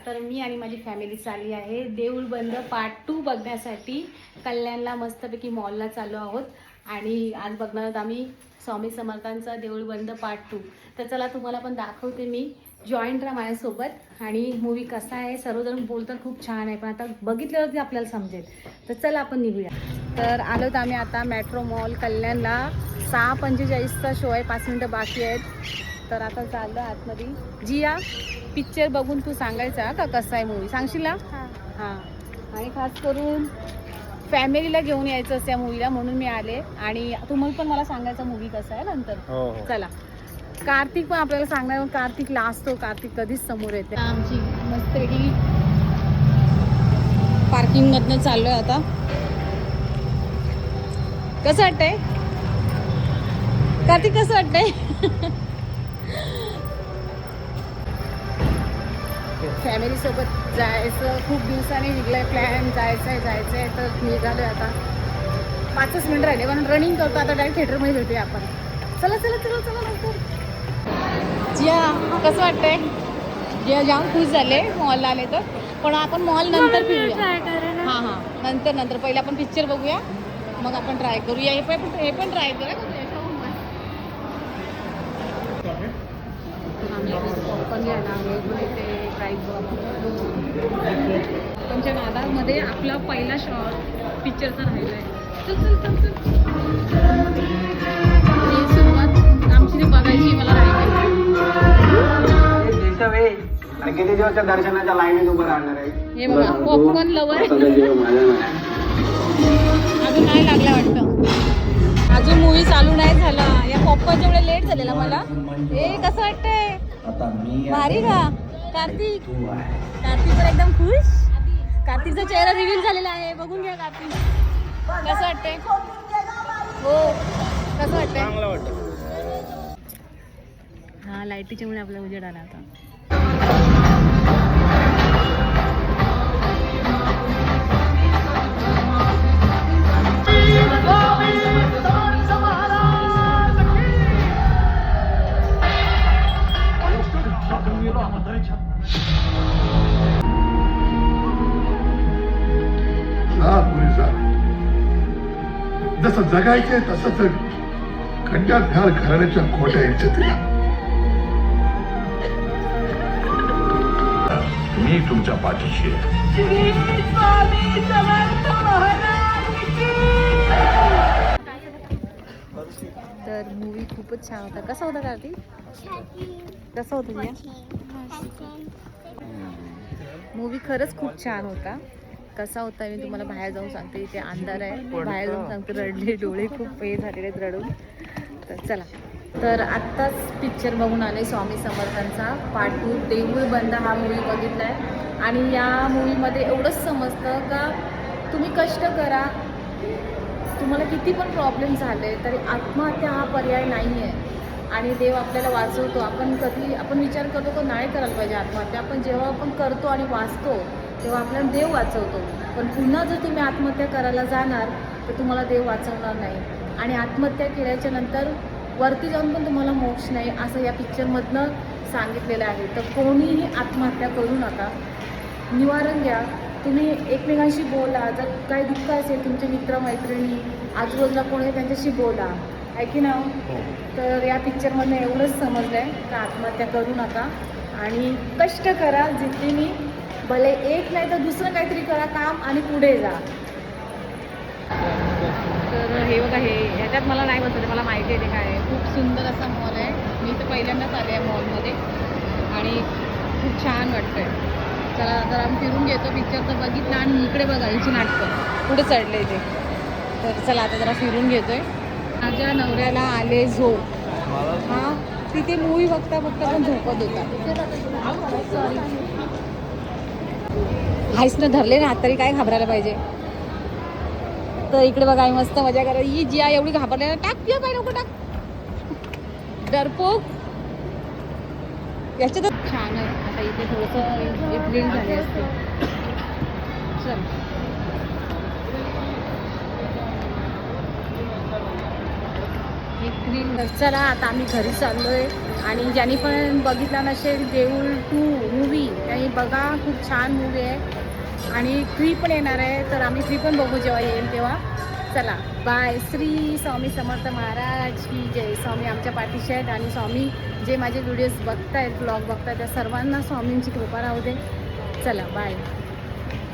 तर मी आणि माझी फॅमिली चालली आहे देऊळ बंद पार्ट 2 बघण्यासाठी कल्याणला मस्तपैकी मॉलला चाललो आहोत. आणि आज बघणार आहोत आम्ही स्वामी समर्थांचा देऊळ बंद पार्ट 2. तर चला तुम्हाला पण दाखवते मी. जॉईंट राहा माझ्यासोबत. आणि मूवी कसा आहे सर्वजण बोलतात खूप छान आहे, पण आता बघितल्यावरती आपल्याला समजेल. तर चला आपण निघूया. तर आलोत आम्ही आता मेट्रो मॉल कल्याणला. 6:45चा शो आहे, 5 मिनटं बाकी आहेत. तर आता चाललं आतमध्ये. जिया, पिक्चर बघून तू सांगायचा का कसा आहे मूवी, सांगशील ना? हां. आणि खास करून फॅमिलीला घेऊन यायचं असं या मूवीला, म्हणून मी आले. आणि तुम्ही पण मला सांगायचा मूवी कसा आहे नंतर. चला. कार्तिक पण आपल्याला सांगणार, कार्तिकला असतो, कार्तिक कधीच समोर येते. आमची मस्तपैकी पार्किंगमधनं चाललोय आता. कसं वाटतंय कार्तिक, कसं वाटतंय? फॅमिली सोबत जायचं, खूप दिवसांनी निघलंय प्लॅन, जायचंय तर निघालोय आता. 5च मिनिट राहिले, पण रनिंग करतो आता. डायरेक्ट थिएटरमध्ये भेटूया आपण. चला लवकर. जिया, कसं वाटतंय? जिया जाम खुश झाले मॉलला आले तर. पण आपण मॉल नंतर फिरूया. हां नंतर पहिले आपण पिक्चर बघूया, मग आपण ट्राय करूया. हे पण ट्राय करूया. पॉपकॉर्न घ्यायला आले, ते ट्राय तुमच्या नादामध्ये आपला पहिला शॉट पिक्चरचा राहिला आहे. चल. सुरुवात आमची बघायची मला राहिली. किती दिवसच्या दर्शनाच्या लाईनीत उभं राहणार आहे. हे बघा, पॉपकॉर्न लवर. अजून नाही लागला वाटतं, अजून मूवी चालू नाही झाला. या पॉपकॉर्नच्या वेळेला लेट झालेला मला. हे कसं वाटतंय? भारी का कार्तिक? कार्तिक तर एकदम खुश. कार्तिकचा चेहरा रिव्हील झालेला आहे, बघून घ्या कार्तिक. कसं वाटतंय? हो, कसं वाटतंय? चांगलं वाटतं. हा, लाईटीच्या मुळे आपला उजेड आला आता. जसं जगायचंय तसं जग. खंड्यात घाल घराण्याच्या खोट्या इच्छेला. मी तुमच्या पाठीशी आहे. तर मूवी खूपच छान होता. कसा होता कार्तिक? कसा होता तुझ्या? मूवी खरंच खूप छान होता. कसा होता मी तुम्हाला बाहेर जाऊन सांगते. इथे अंधार आहे, बाहेर जाऊन सांगते. रडले, डोळे खूप हे झालेले आहेत रडून. तर चला. तर आत्ताच पिक्चर बघून आले स्वामी समर्थांचा पार्ट 2 देऊळ बंद हा मूवी बघितला आहे. आणि या मूवीमध्ये एवढंच समजतं का तुम्ही कष्ट करा, तुम्हाला किती पण प्रॉब्लेम झाले तरी आत्महत्या हा पर्याय नाही आहे. आणि देव आपल्याला वाचवतो. आपण विचार करतो की नाही करायला पाहिजे आत्महत्या, पण जेव्हा आपण करतो आणि वाचतो तेव्हा आपल्याला देव वाचवतो. पण पुन्हा जर तुम्ही आत्महत्या करायला जाणार तर तुम्हाला देव वाचवणार नाही. आणि आत्महत्या केल्याच्या नंतर वरती जाऊन पण तुम्हाला मोक्ष नाही, असं या पिक्चरमधनं सांगितलेलं आहे. तर कोणीही आत्महत्या करू नका, निवारण घ्या. तुम्ही एकमेकांशी बोला. जर काही दुःख असेल तुमचे मित्रमैत्रिणी आजूबाजूला कोणी त्यांच्याशी बोला, आहे की ना? तर या पिक्चरमधनं एवढंच समजलं आहे का आत्महत्या करू नका आणि कष्ट करा. जितके भले एक नाही तर दुसरं काहीतरी करा काम आणि पुढे जा. तर हे बघा, ह्याच्यात मला नाही बसत, मला माहिती आहे ते काय आहे. खूप सुंदर असा मॉल आहे. मी तर पहिल्यांदाच आले आहे मॉलमध्ये आणि खूप छान वाटतं आहे. चला तर आम्ही फिरून घेतो. पिक्चर तर बघितलं आणि इकडे बघा हिची नाटकं पुढे चढले इथे. तर चला आता जरा फिरून घेतोय. माझ्या नवऱ्याला आले झोप. हा, तिथे मूवी बघता पण झोपत होता. हायसनं धरले ना तरी काय घाबरायला पाहिजे. तर इकडे बघा मस्त मजा करा. ही जिया एवढी घाबरले ना, टाक पिया काय नको टाक, डरपोक. याच्यातच छान आहे. आता इथे थोडंसं ब्लिंड झाले असते. चल एक ग्रीन तर चला आता आम्ही घरी चाललो आहे. आणि ज्यांनी पण बघितला नसेल देऊळ 2 मूवी त्यांनी बघा, खूप छान मूवी आहे. आणि 3 पण येणार आहे, तर आम्ही 3 पण बघू जेव्हा येईल तेव्हा. चला बाय. श्री स्वामी समर्थ महाराज की जय. स्वामी आमच्या पाठीशी आहेत आणि स्वामी जे माझे व्हिडिओज बघतायत, ब्लॉग बघतायत, त्या सर्वांना स्वामींची कृपा राहू दे. चला बाय.